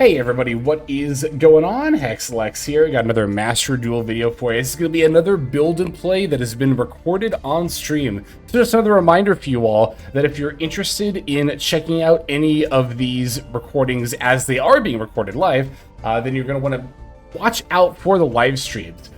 Hey everybody, what is going on? HexLex here. Got another Master Duel video for you. This is going to be another build and play that has been recorded on stream. So just another reminder for you all that if you're interested in checking out any of these recordings as they are being recorded live, then you're going to want to watch out for the live streams.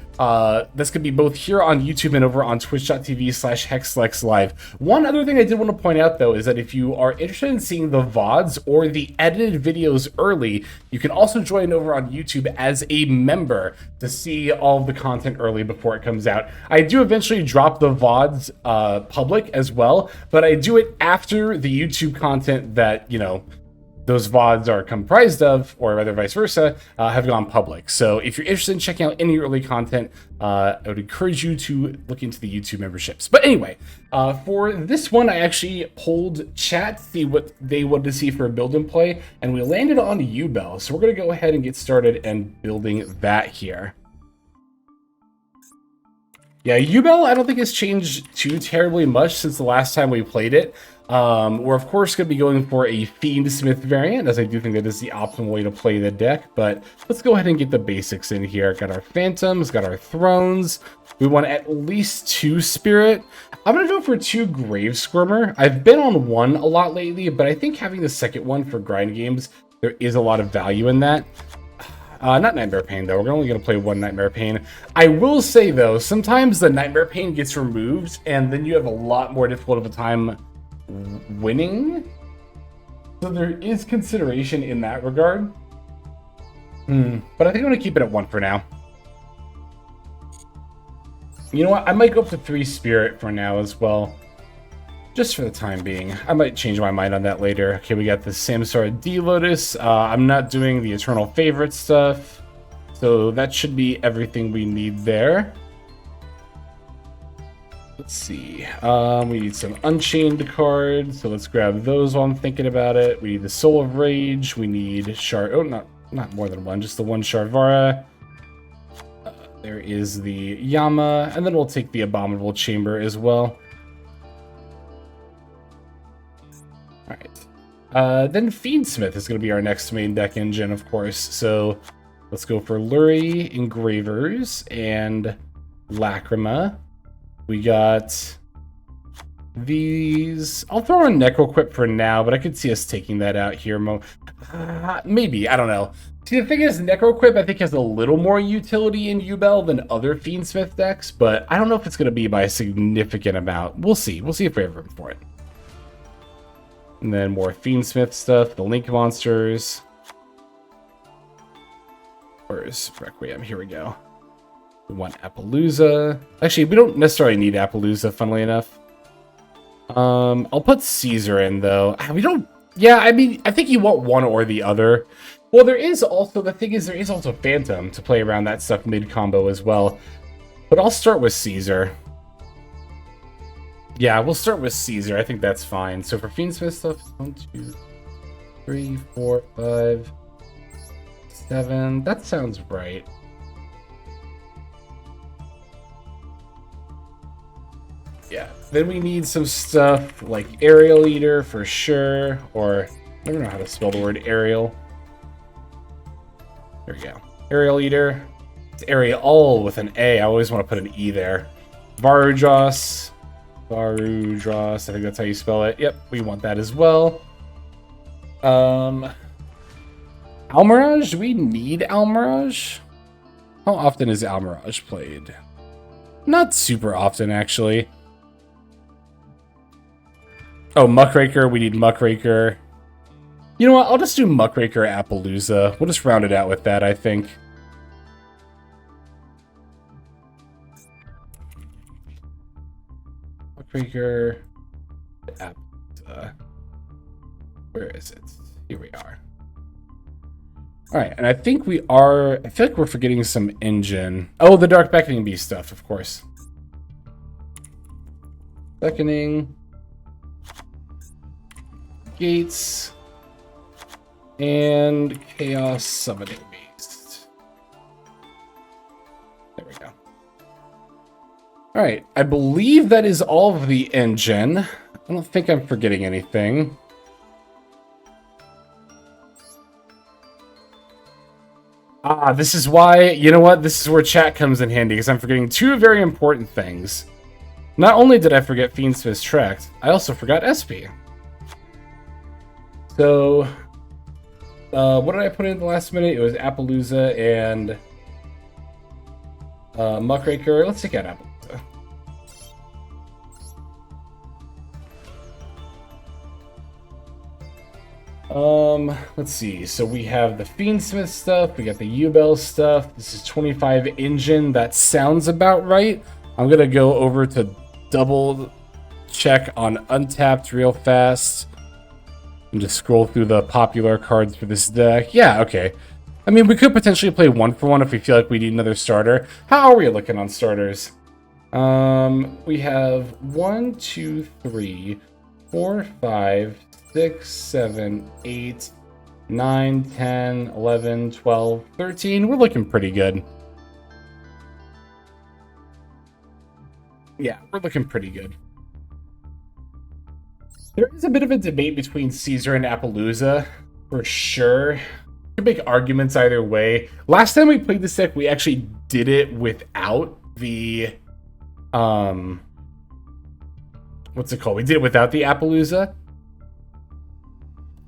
This could be both here on YouTube and over on twitch.tv/HexLexLive. One other thing I did want to point out though is that if you are interested in seeing the VODs or the edited videos early, you can also join over on YouTube as a member to see all of the content early before it comes out. I do eventually drop the VODs public as well, but I do it after the YouTube content that, you know, those VODs are comprised of, or rather vice versa, have gone public. So if you're interested in checking out any early content, I would encourage you to look into the YouTube memberships. But anyway, for this one, I actually polled chat to see what they wanted to see for a build and play, and we landed on Yubel. So we're going to go ahead and get started and building that here. Yeah, Yubel, I don't think has changed too terribly much since the last time we played it. We're of course going to be going for a Fiendsmith variant, as I do think that is the optimal way to play the deck, but let's go ahead and get the basics in here. Got our Phantoms, got our Thrones. We want at least 2 Spirit. I'm going to go for 2 Grave Squirmer. I've been on 1 a lot lately, but I think having the second one for grind games, there is a lot of value in that. Not Nightmare Pain, though. We're only going to play 1 Nightmare Pain. I will say, though, sometimes the Nightmare Pain gets removed, and then you have a lot more difficult of a time winning. So there is consideration in that regard. But I think I'm going to keep it at 1 for now. You know what? I might go up to 3 Spirit for now as well. Just for the time being. I might change my mind on that later. Okay, we got the Samsara D-Lotus. I'm not doing the Eternal Favorite stuff. So that should be everything we need there. Let's see. We need some Unchained cards. So let's grab those while I'm thinking about it. We need the Soul of Rage. We need Shard... Oh, not more than 1. Just the 1 Sharvara. There is the Yama. And then we'll take the Abominable Chamber as well. Alright. Then Fiendsmith is going to be our next main deck engine, of course. So let's go for Lurie, Engravers, and Lacrima. We got these. I'll throw in Necroquip for now, but I could see us taking that out here. Maybe. I don't know. See, the thing is, Necroquip, I think, has a little more utility in Yubel than other Fiendsmith decks, but I don't know if it's going to be by a significant amount. We'll see. We'll see if we have room for it. And then more Fiendsmith stuff, the Link monsters. Where's Requiem? Here we go. We want Appaloosa. Actually, we don't necessarily need Appaloosa, funnily enough. I'll put Caesar in, though. We don't... Yeah, I mean, I think you want one or the other. Well, there is also... The thing is, there is also Phantom to play around that stuff mid-combo as well. But I'll start with Caesar. Yeah, we'll start with Caesar. I think that's fine. So for Fiendsmith stuff, 1, 2, 3, 4, 5, 7. That sounds right. Yeah. Then we need some stuff like Aerial Eater for sure, or I don't know how to spell the word aerial. There we go. Aerial Eater. It's Aerial with an A. I always want to put an E there. Varudros. Varudros, I think that's how you spell it. Yep, we want that as well. Almirage? Do we need Almirage? How often is Almirage played? Not super often, actually. Oh, Muckraker. We need Muckraker. You know what? I'll just do Muckraker Appaloosa. We'll just round it out with that, I think. Muckraker, where is it? Here we are. All right, and I think we are. I feel like we're forgetting some engine. Oh, the Dark Beckoning Beast stuff, of course. Beckoning, Gates, and Chaos Summoning Beast. There we go. All right, I believe that is all of the engine. I don't think I'm forgetting anything. Ah, this is why, you know what? This is where chat comes in handy, because I'm forgetting two very important things. Not only did I forget Fiendsmith's Trekt, I also forgot SP. So, what did I put in the last minute? It was Appaloosa and Muckraker. Let's take out Appaloosa. Let's see. So we have the Fiendsmith stuff. We got the Yubel stuff. This is 25 engine. That sounds about right. I'm gonna go over to double check on Untapped real fast and just scroll through the popular cards for this deck. Yeah, okay. I mean, we could potentially play 1-for-1 if we feel like we need another starter. How are we looking on starters? We have 1, 2, 3, 4, 5, 6, 7, 8, 9, 10, 11, 12, 13. We're looking pretty good. Yeah, we're looking pretty good. There is a bit of a debate between Caesar and Appaloosa, for sure. You can make arguments either way. Last time we played this deck, we actually did it without the... what's it called? We did it without the Appaloosa.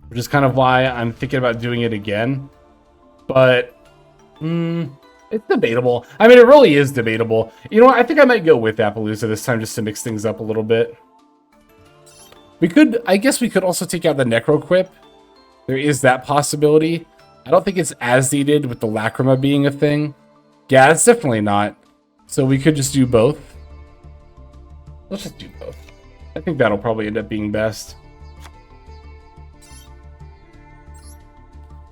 Which is kind of why I'm thinking about doing it again. But, it's debatable. I mean, it really is debatable. You know what? I think I might go with Appaloosa this time just to mix things up a little bit. We could, I guess we could also take out the Necroquip. There is that possibility. I don't think it's as needed with the Lacrima being a thing. Yeah, it's definitely not. So we could just do both. Let's just do both. I think that'll probably end up being best.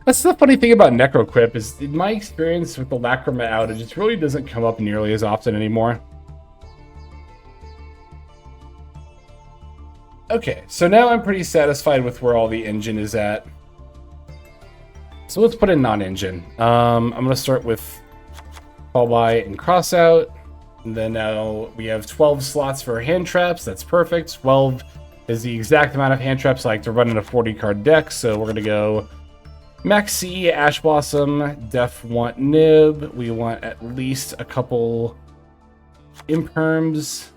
That's the funny thing about Necroquip is, in my experience with the Lacrima outage, it really doesn't come up nearly as often anymore. Okay, so now I'm pretty satisfied with where all the engine is at. So let's put in non-engine. I'm going to start with Fall By and Crossout. And then now we have 12 slots for hand traps. That's perfect. 12 is the exact amount of hand traps I like to run in a 40-card deck. So we're going to go Maxi, Ash Blossom, Def want Nib. We want at least a couple Imperms.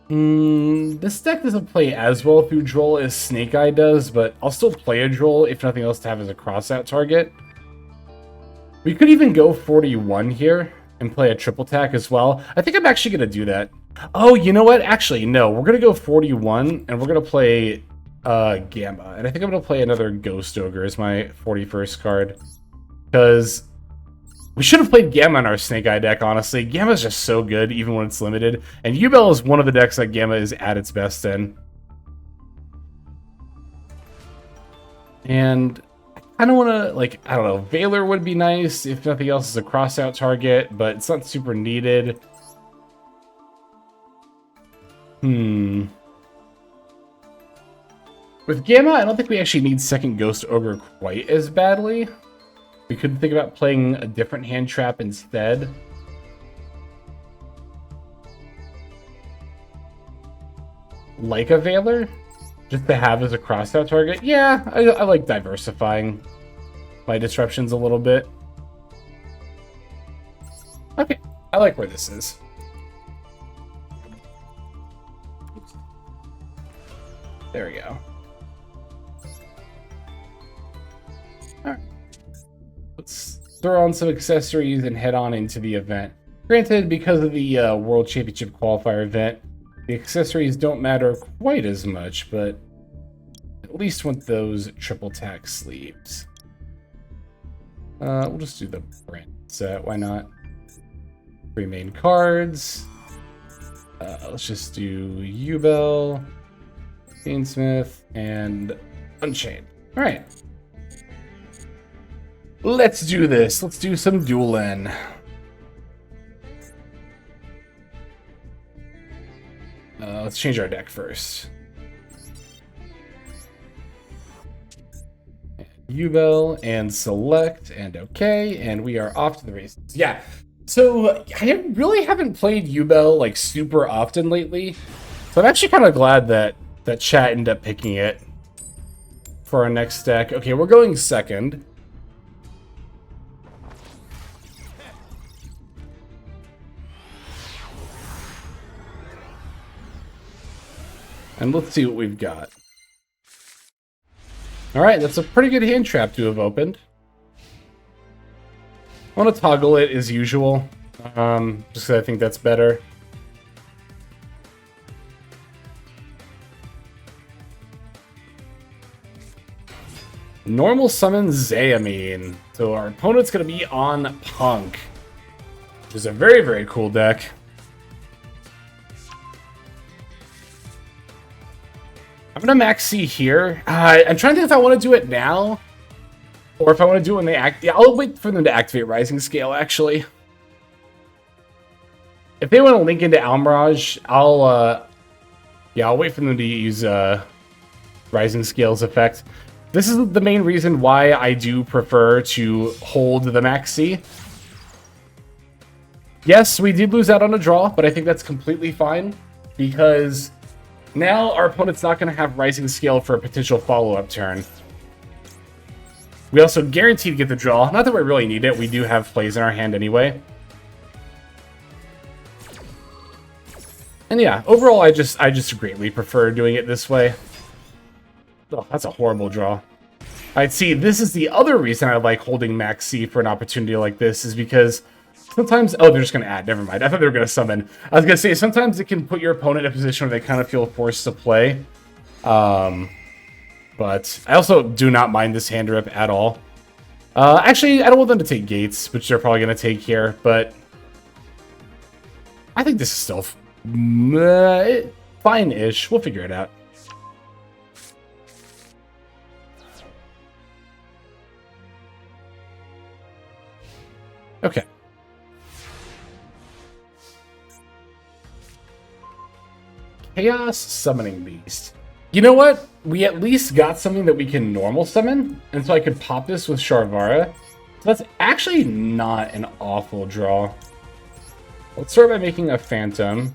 This deck doesn't play as well through Droll as Snake Eye does, but I'll still play a Droll, if nothing else, to have as a crossout target. We could even go 41 here and play a triple tack as well. I think I'm actually going to do that. Oh, you know what? Actually, no. We're going to go 41, and we're going to play Gamma. And I think I'm going to play another Ghost Ogre as my 41st card. Because we should have played Gamma in our Snake Eye deck, honestly. Gamma's just so good, even when it's limited. And Yubel is one of the decks that Gamma is at its best in. And I kind of want to, like, I don't know, Valor would be nice if nothing else is a crossout target, but it's not super needed. With Gamma, I don't think we actually need second Ghost Ogre quite as badly. We could think about playing a different hand trap instead. Like a Valor? Just to have as a crossout target? Yeah, I like diversifying my disruptions a little bit. Okay, I like where this is. There we go. Alright. Let's throw on some accessories and head on into the event. Granted, because of the World Championship Qualifier event, the accessories don't matter quite as much, but at least want those triple tack sleeves. We'll just do the brand set, why not? 3 main cards. Let's just do Yubel, Fiendsmith, and Unchained. Alright. Let's do this. Let's do some dueling. Let's change our deck first. Yubel and select and okay, and we are off to the races. Yeah, so I really haven't played Yubel like super often lately, so I'm actually kind of glad that chat ended up picking it for our next deck. Okay, we're going second. And let's see what we've got. Alright, that's a pretty good hand trap to have opened. I want to toggle it as usual, just because I think that's better. Normal summon Zayamine. So our opponent's going to be on Punk, which is a very, very cool deck. I'm going to max C here. I'm trying to think if I want to do it now, or if I want to do it when they act. Yeah, I'll wait for them to activate Rising Scale, actually. If they want to link into Almirage, I'll wait for them to use Rising Scale's effect. This is the main reason why I do prefer to hold the max C. Yes, we did lose out on a draw, but I think that's completely fine, because now our opponent's not going to have Rising Scale for a potential follow-up turn. We also guarantee to get the draw. Not that we really need it. We do have plays in our hand anyway. And yeah, overall, I just greatly prefer doing it this way. Oh, that's a horrible draw. Alright, see, this is the other reason I like holding max C for an opportunity like this, is because sometimes... Oh, they're just going to add. Never mind. I thought they were going to summon. I was going to say, sometimes it can put your opponent in a position where they kind of feel forced to play. But I also do not mind this hand rip at all. Actually, I don't want them to take gates, which they're probably going to take here, but I think this is still fine-ish. We'll figure it out. Okay. Chaos Summoning Beast. You know what? We at least got something that we can normal summon, and so I could pop this with Sharvara. So that's actually not an awful draw. Let's start by making a Phantom.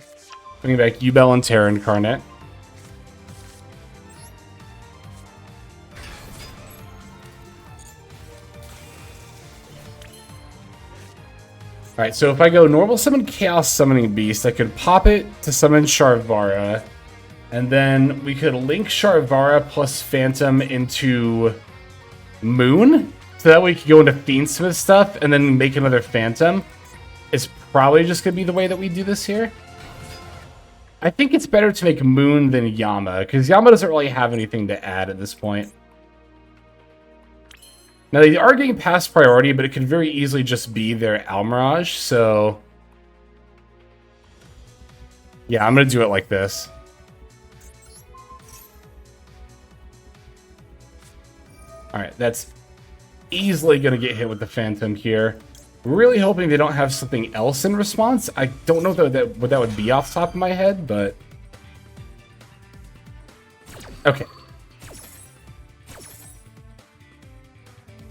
Bringing back Yubel and Terra Incarnate. Alright, so if I go normal summon Chaos Summoning Beast, I could pop it to summon Sharvara, and then we could link Sharvara plus Phantom into Moon, so that way we could go into Fiendsmith stuff and then make another Phantom. It's probably just going to be the way that we do this here. I think it's better to make Moon than Yama, because Yama doesn't really have anything to add at this point. Now, they are getting past priority, but it could very easily just be their Almirage, so... yeah, I'm going to do it like this. Alright, that's easily going to get hit with the Phantom here. Really hoping they don't have something else in response. I don't know what that would be off the top of my head, but... okay.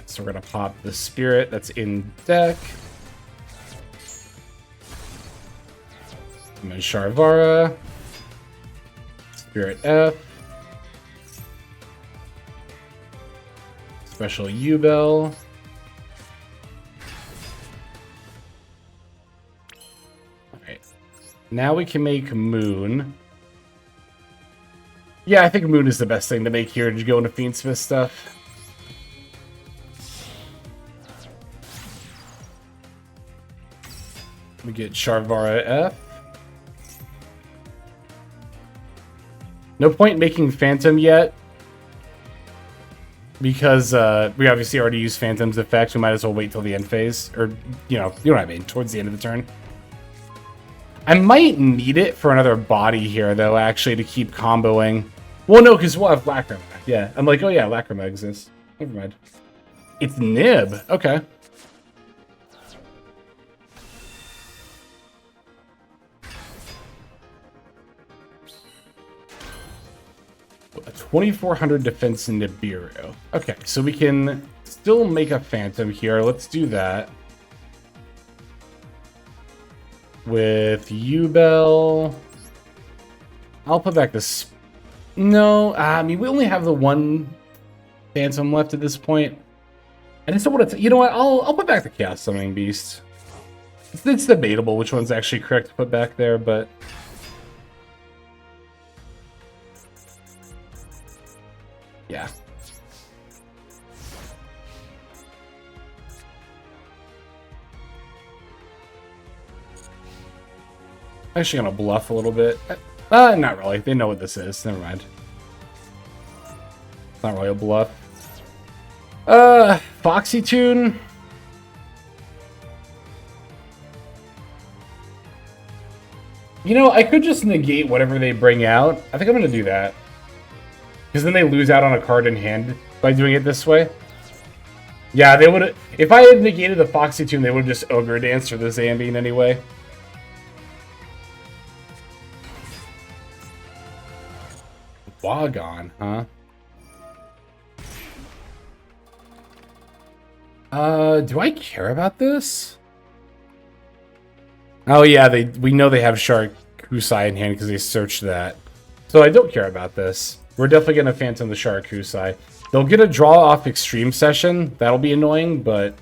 So we're going to pop the Spirit that's in deck. And then Sharvara. Spirit F. Special Yubel. Alright. Now we can make Moon. Yeah, I think Moon is the best thing to make here to go into Fiendsmith stuff. We get Sharvara F. No point making Phantom yet, because we obviously already used Phantom's effect. We might as well wait till the end phase, or you know what I mean, towards the end of the turn. I might need it for another body here, though, actually, to keep comboing. Well, no, because we'll have Lacrima. Yeah, I'm like, oh yeah, Lacrima exists. Never mind. It's Nib. Okay. A 2400 defense in Nibiru. Okay, so we can still make a Phantom here. Let's do that. With Yubel. I'll put back this. No, I mean, we only have the one Phantom left at this point. I just don't want to. You know what? I'll put back the Chaos Summoning Beast. It's debatable which one's actually correct to put back there, but yeah. Actually gonna bluff a little bit. Not really. They know what this is. Never mind. It's not really a bluff. Foxy Tune. You know, I could just negate whatever they bring out. I think I'm gonna do that. Because then they lose out on a card in hand by doing it this way. Yeah, they would. If I had negated the Foxy Tune, they would have just Ogre Danced or the Zambian anyway. Wagon, huh? Do I care about this? Oh yeah, we know they have Shark Kusai in hand because they searched that. So I don't care about this. We're definitely gonna Phantom the Shark Kusai. They'll get a draw off Extreme Session. That'll be annoying, but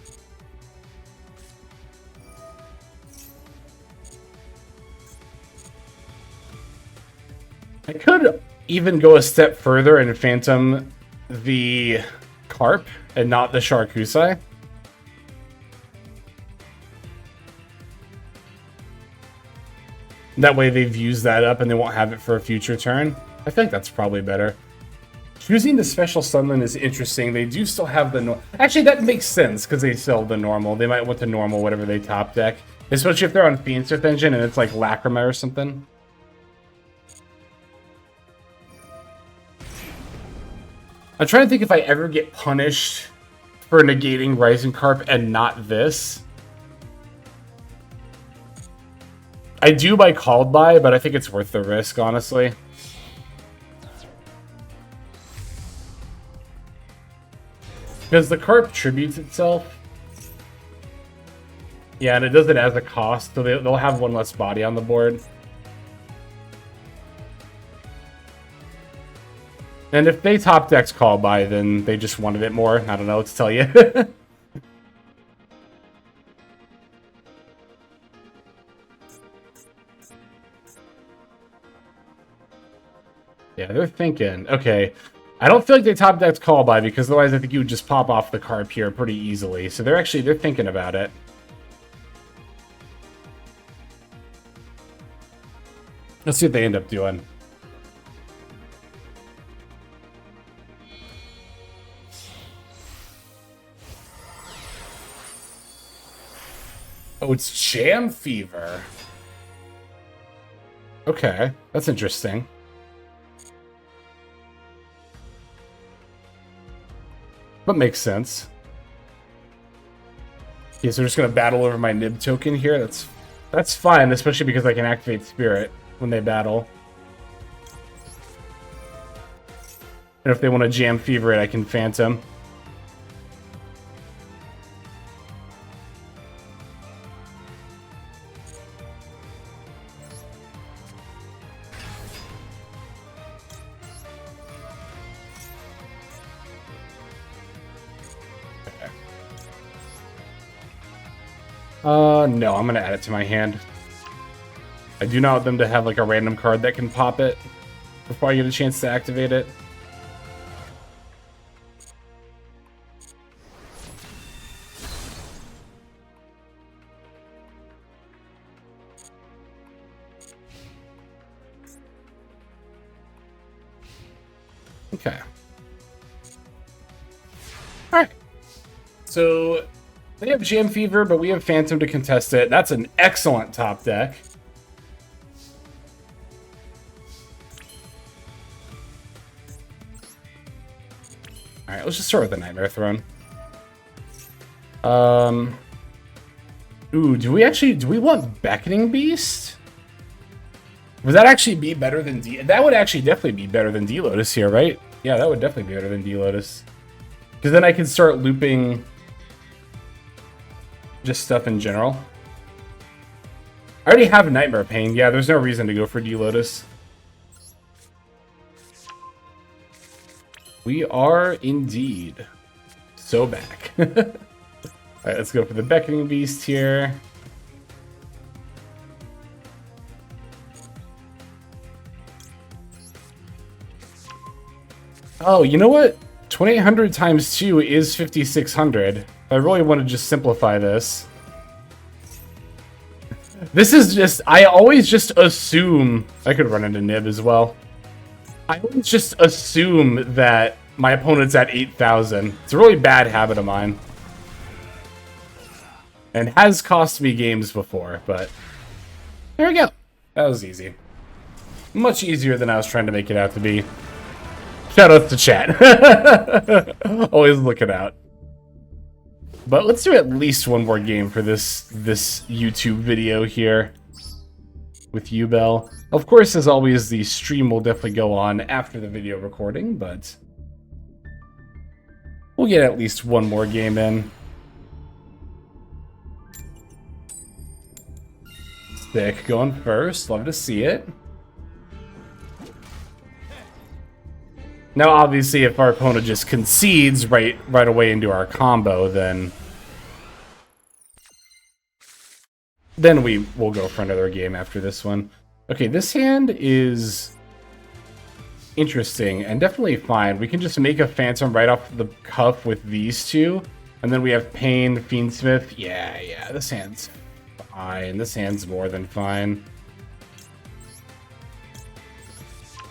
I could even go a step further and Phantom the Carp and not the Shark Kusai. That way they've used that up and they won't have it for a future turn. I think that's probably better. Choosing the special summon is interesting. They do still have the... Actually, that makes sense because they still have the normal. They might want the normal, whatever they top deck. Especially if they're on Fiendsmith Engine and it's like Lacrima or something. I'm trying to think if I ever get punished for negating Rising Carp and not this. I do by Called By, but I think it's worth the risk, honestly. Because the Carp tributes itself. Yeah, and it does it as a cost, so they'll have one less body on the board. And if they top decks Call By, then they just wanted it more. I don't know what to tell you. Yeah, they're thinking, okay, I don't feel like they top decked Call By because otherwise I think you would just pop off the Carp here pretty easily. So they're thinking about it. Let's see what they end up doing. Oh, it's Jam Fever. Okay, that's interesting. But makes sense. Yeah, so we're just gonna battle over my Nib token here. That's fine, especially because I can activate Spirit when they battle. And if they want to Jam Fever it, I can Phantom. No, I'm gonna add it to my hand. I do not want them to have like a random card that can pop it before I get a chance to activate it. Okay. Alright. So they have Jam Fever, but we have Phantom to contest it. That's an excellent top deck. Alright, let's just start with the Nightmare Throne. Ooh, do we want Beckoning Beast? Would that actually be better than that would actually definitely be better than D-Lotus here, right? Yeah, that would definitely be better than D-Lotus. Because then I can start looping just stuff in general. I already have Nightmare Pain. Yeah, there's no reason to go for D-Lotus. We are indeed so back. All right, let's go for the Beckoning Beast here. Oh, you know what? 2800 times 2 is 5600. I really want to just simplify this. This is just, I always just assume, I could run into Nib as well. I always just assume that my opponent's at 8,000. It's a really bad habit of mine. And has cost me games before, but there we go. That was easy. Much easier than I was trying to make it out to be. Shout out to chat. Always looking out. But let's do at least one more game for this YouTube video here with Yubel. Of course, as always, the stream will definitely go on after the video recording, but we'll get at least one more game in. Sick, going first. Love to see it. Now, obviously, if our opponent just concedes right away into our combo, then we will go for another game after this one. Okay, this hand is interesting and definitely fine. We can just make a Phantom right off the cuff with these two, and then we have Pain, Fiendsmith. Yeah, this hand's fine. This hand's more than fine.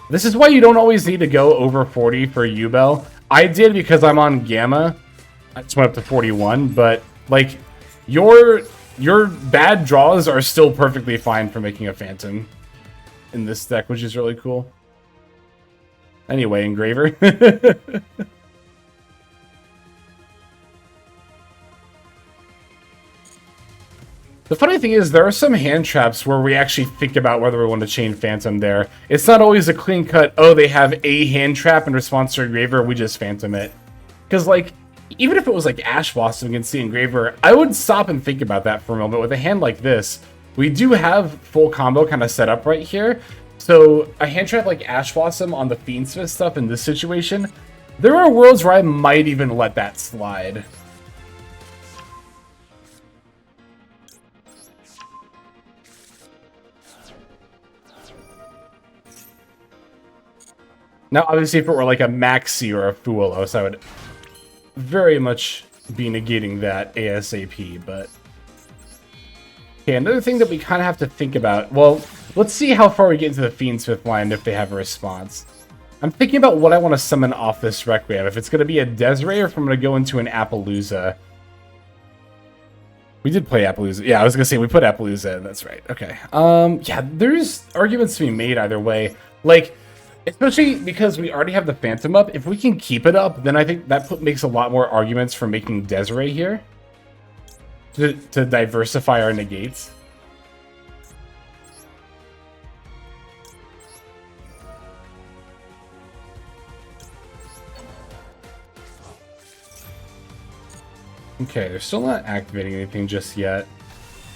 This is why you don't always need to go over 40 for Yubel. I did because I'm on Gamma. I just went up to 41, but like your bad draws are still perfectly fine for making a Phantom in this deck, which is really cool. Anyway, Engraver. The funny thing is, there are some hand traps where we actually think about whether we want to chain Phantom there. It's not always a clean cut, oh, they have a hand trap in response to Engraver, we just Phantom it. Because, like, even if it was like Ash Blossom against the Engraver, I would stop and think about that for a moment. With a hand like this, we do have full combo kind of set up right here. So, a hand trap like Ash Blossom on the Fiendsmith stuff in this situation, there are worlds where I might even let that slide. Now, obviously, if it were like a Maxi or a Fuelos, I would very much be negating that ASAP, but... Okay, another thing that we kind of have to think about... Well, let's see how far we get into the Fiendsmith line if they have a response. I'm thinking about what I want to summon off this Requiem. If it's going to be a Desiree or if I'm going to go into an Appaloosa. We did play Appaloosa. Yeah, I was going to say we put Appaloosa in. That's right. Okay. Yeah, there's arguments to be made either way. Like... Especially because we already have the Phantom up. If we can keep it up, then I think that makes a lot more arguments for making Desiree here. To diversify our negates. Okay, they're still not activating anything just yet.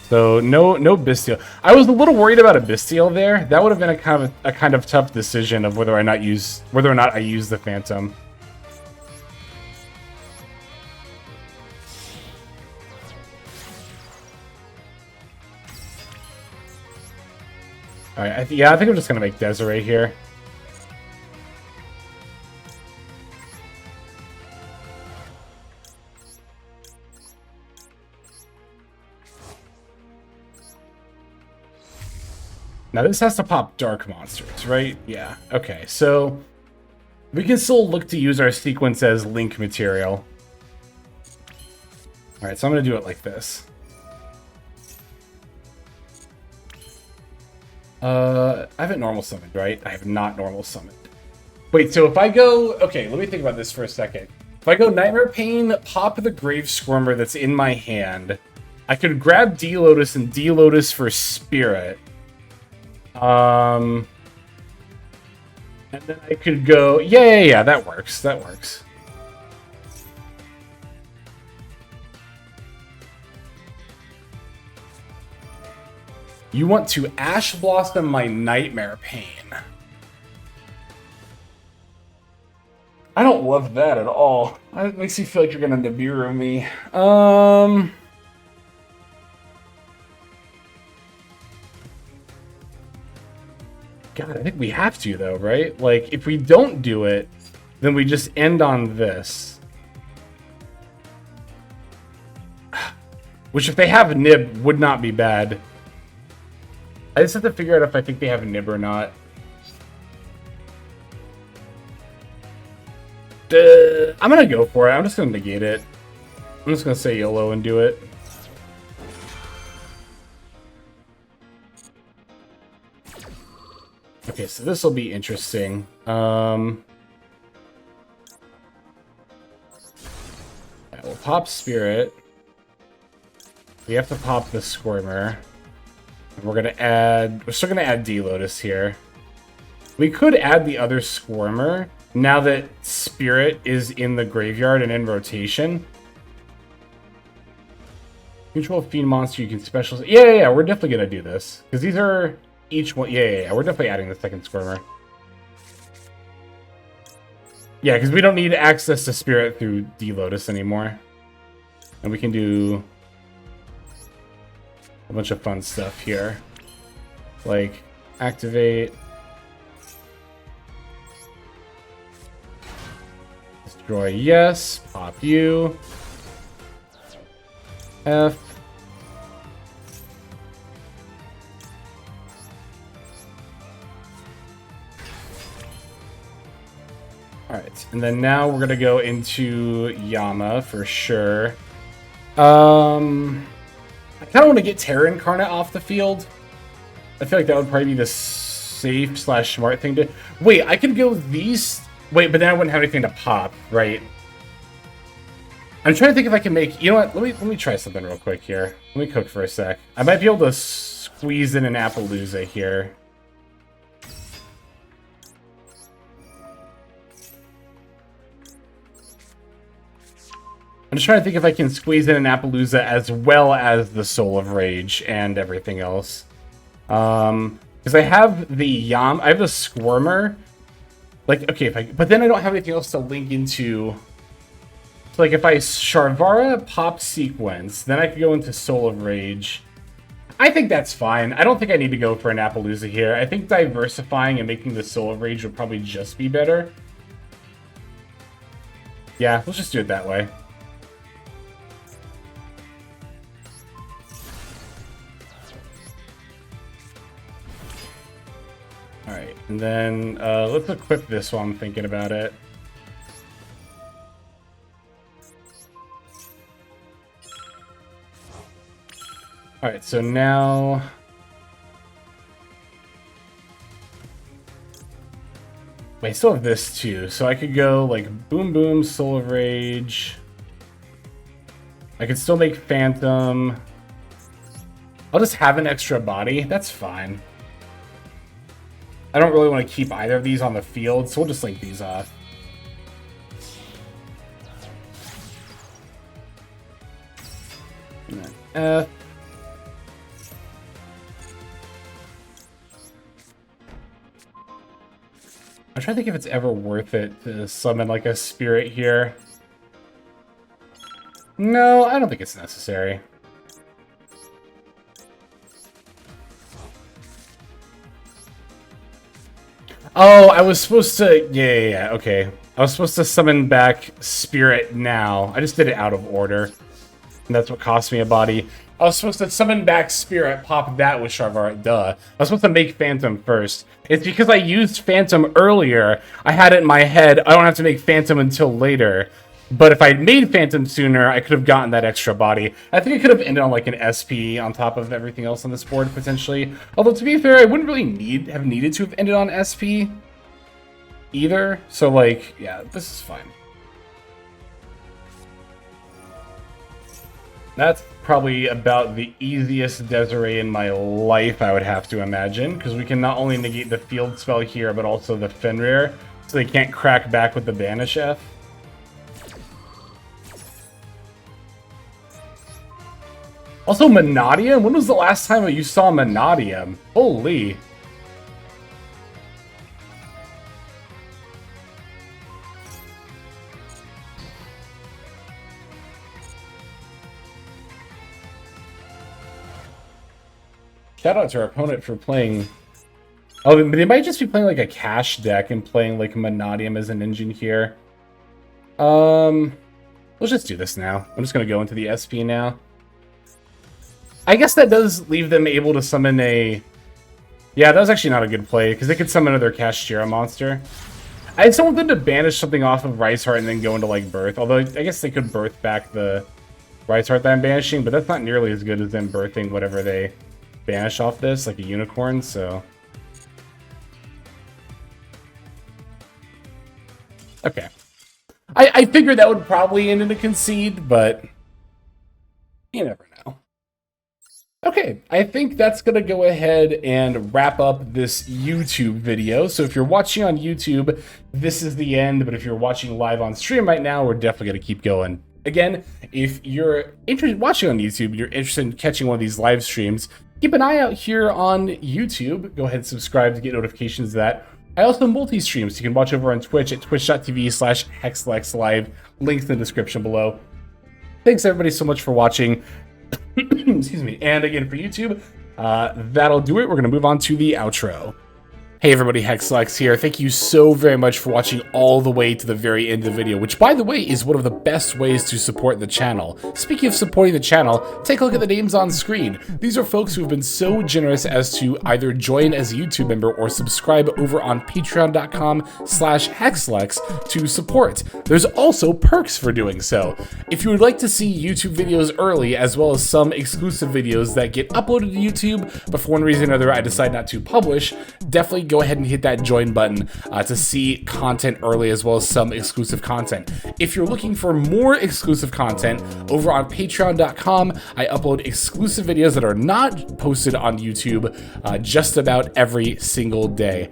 So no Bestial. I was a little worried about a Bestial there. That would have been a kind of tough decision of whether or not I use the Phantom. All right, yeah, I think I'm just gonna make Desiree here. Now this has to pop dark monsters, right? Yeah, okay, so we can still look to use our sequence as link material. Alright, so I'm going to do it like this. I haven't normal summoned, right? I have not normal summoned. Wait, so if I go... Okay, let me think about this for a second. If I go Nightmare Pain, pop the Grave Squirmer that's in my hand, I could grab D-Lotus and D-Lotus for Spirit. And then I could go... Yeah, that works. That works. You want to Ash Blossom my Nightmare Pain. I don't love that at all. It makes you feel like you're gonna Nibiru me. God, I think we have to, though, right? Like, if we don't do it, then we just end on this. Which, if they have Nib, would not be bad. I just have to figure out if I think they have Nib or not. I'm gonna go for it. I'm just gonna negate it. I'm just gonna say YOLO and do it. Okay, so this will be interesting. We'll pop Spirit. We have to pop the Squirmer. We're still gonna add D-Lotus here. We could add the other Squirmer now that Spirit is in the graveyard and in rotation. Control Fiend monster, you can special. Yeah, we're definitely gonna do this. Because these are each one. Yeah, we're definitely adding the second Squirmer. Yeah, because we don't need access to Spirit through D-Lotus anymore. And we can do a bunch of fun stuff here. Like, activate. Destroy, yes. Pop you. F. Alright, and then now we're gonna go into Yama for sure. I kind of want to get Terra Incarnate off the field. I feel like that would probably be the safe / smart thing to... Wait, I could go these... Wait, but then I wouldn't have anything to pop, right? I'm trying to think if I can make... You know what? Let me try something real quick here. Let me cook for a sec. I might be able to squeeze in an Appaloosa here. I'm just trying to think if I can squeeze in an Appaloosa as well as the Soul of Rage and everything else. Because I have the I have the Squirmer. Like, okay, but then I don't have anything else to link into. So, like, if I Sharvara pop sequence, then I could go into Soul of Rage. I think that's fine. I don't think I need to go for an Appaloosa here. I think diversifying and making the Soul of Rage would probably just be better. Yeah, let's just do it that way. Alright, and then let's equip this while I'm thinking about it. Alright, so now... Wait, I still have this too, so I could go like Boom Boom, Soul of Rage. I could still make Phantom. I'll just have an extra body, that's fine. I don't really want to keep either of these on the field, so we'll just link these off. And then F. I'm trying to think if it's ever worth it to summon like a spirit here. No, I don't think it's necessary. Oh, I was supposed to... Yeah, okay. I was supposed to summon back Spirit now. I just did it out of order. And that's what cost me a body. I was supposed to summon back Spirit, pop that with Sharvara, duh. I was supposed to make Phantom first. It's because I used Phantom earlier. I had it in my head. I don't have to make Phantom until later. But if I'd made Phantom sooner, I could have gotten that extra body. I think I could have ended on like an SP on top of everything else on this board, potentially. Although, to be fair, I wouldn't really have needed to have ended on SP either. So, like, yeah, this is fine. That's probably about the easiest Desiree in my life, I would have to imagine. Because we can not only negate the field spell here, but also the Fenrir. So they can't crack back with the Banish F. Also, Manadium? When was the last time you saw Manadium? Holy. Shout out to our opponent for playing... Oh, but they might just be playing like a cash deck and playing like Monadium as an engine here. Let's just do this now. I'm just going to go into the SP now. I guess that does leave them able to summon a... Yeah, that was actually not a good play, because they could summon another Kashtira monster. I just don't want them to banish something off of Rice Heart and then go into, like, Birth. Although, I guess they could Birth back the Rice Heart that I'm banishing, but that's not nearly as good as them birthing whatever they banish off this, like a Unicorn, so... Okay. I figured that would probably end in a concede, but... You never know. Okay, I think that's going to go ahead and wrap up this YouTube video. So if you're watching on YouTube, this is the end. But if you're watching live on stream right now, we're definitely going to keep going. Again, if you're watching on YouTube, you're interested in catching one of these live streams, keep an eye out here on YouTube. Go ahead and subscribe to get notifications of that. I also multi-stream, so you can watch over on Twitch at twitch.tv/HexLexLive. Links in the description below. Thanks everybody so much for watching. Excuse me. And again, for YouTube, that'll do it. We're going to move on to the outro. Hey everybody, HexLex here. Thank you so very much for watching all the way to the very end of the video, which by the way is one of the best ways to support the channel. Speaking of supporting the channel, take a look at the names on screen. These are folks who have been so generous as to either join as a YouTube member or subscribe over on patreon.com/HexLex to support. There's also perks for doing so. If you would like to see YouTube videos early, as well as some exclusive videos that get uploaded to YouTube, but for one reason or another I decide not to publish, definitely go ahead and hit that join button to see content early, as well as some exclusive content. If you're looking for more exclusive content, over on patreon.com, I upload exclusive videos that are not posted on YouTube just about every single day.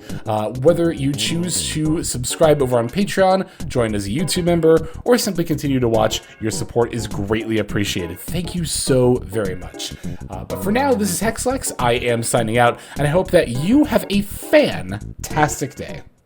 Whether you choose to subscribe over on Patreon, join as a YouTube member, or simply continue to watch, your support is greatly appreciated. Thank you so very much. But for now, this is HexLex. I am signing out, and I hope that you have a fantastic day.